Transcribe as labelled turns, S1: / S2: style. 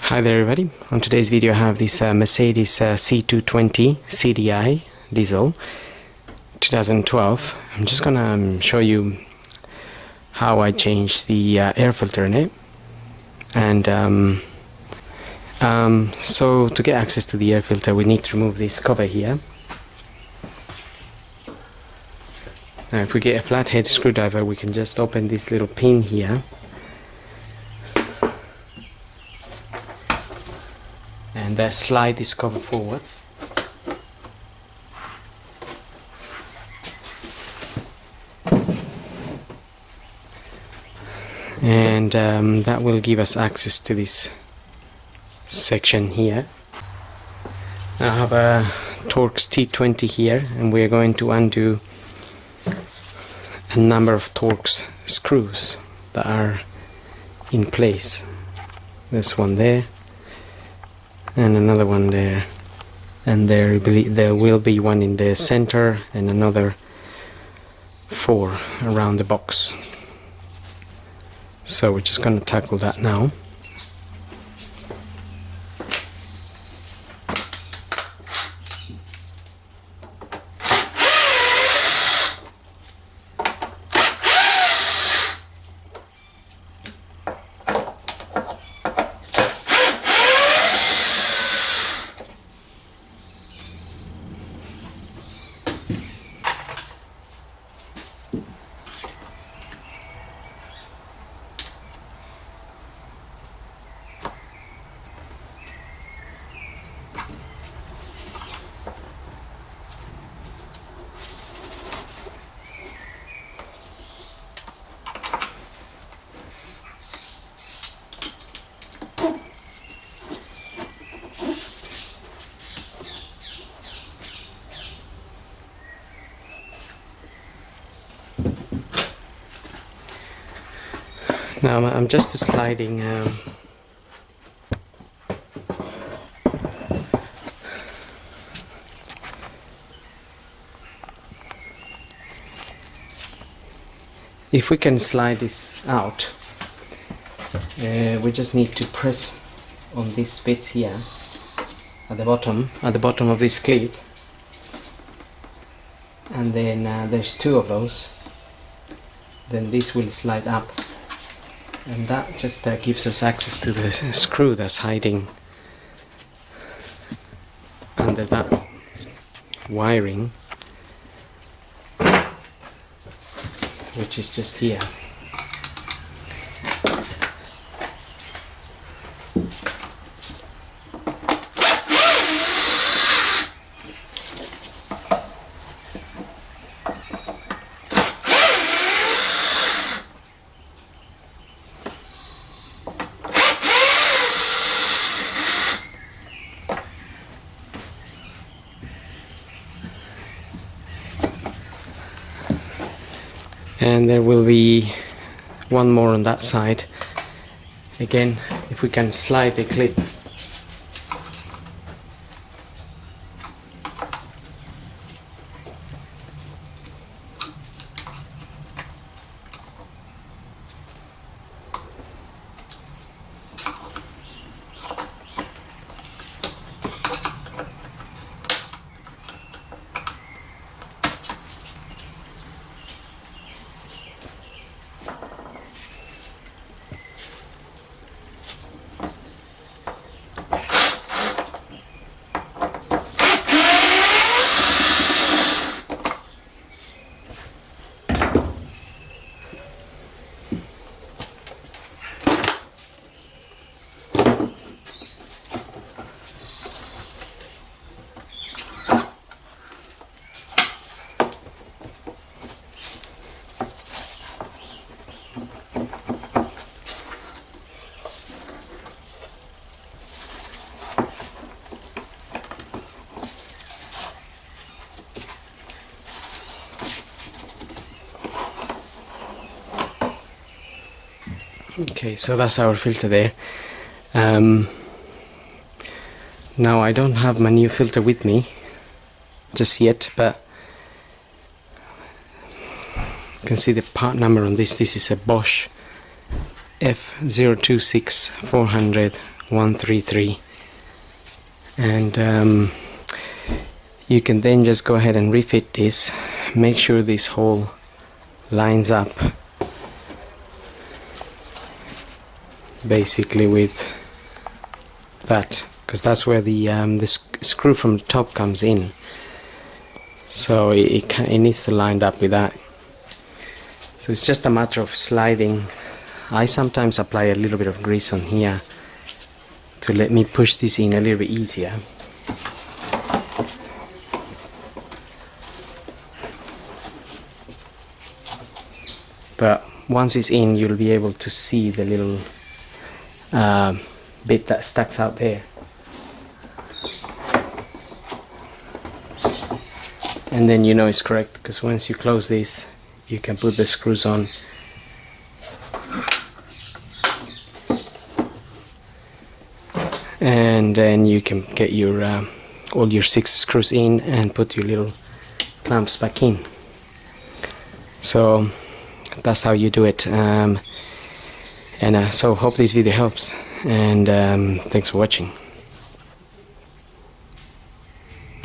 S1: Hi there everybody. On today's video I have this Mercedes C220 CDI diesel 2012. I'm just gonna show you how I changed the air filter in it, and so to get access to the air filter we need to remove this cover here. Now if we get a flathead screwdriver we can just open this little pin here and slide this cover forwards. And that will give us access to this section here. Now I have a Torx T20 here, and we're going to undo a number of Torx screws that are in place. There's one there and another one there, and there will be one in the center and another 4 around the box. So we're just going to tackle that now. Now I'm just sliding if we can slide this out, we just need to press on these bits here at the bottom of this clip, and then there's 2 of those. Then this will slide up, and that just gives us access to the screw that's hiding under that wiring, which is just here. And there will be one more on that side. Again, if we can slide the clip Okay, so that's our filter there. Now I don't have my new filter with me just yet, but you can see the part number on this. This is a Bosch F026400 133, and you can then just go ahead and refit this. Make sure this hole lines up basically with that, because that's where the screw from the top comes in, so it needs to line up with that. So it's just a matter of sliding. I sometimes apply a little bit of grease on here to let me push this in a little bit easier. But once it's in, you'll be able to see the little bit that sticks out there. And then you know it's correct, because once you close this, you can put the screws on. And then you can get your all your 6 screws in and put your little clamps back in. So that's how you do it. So hope this video helps, and thanks for watching.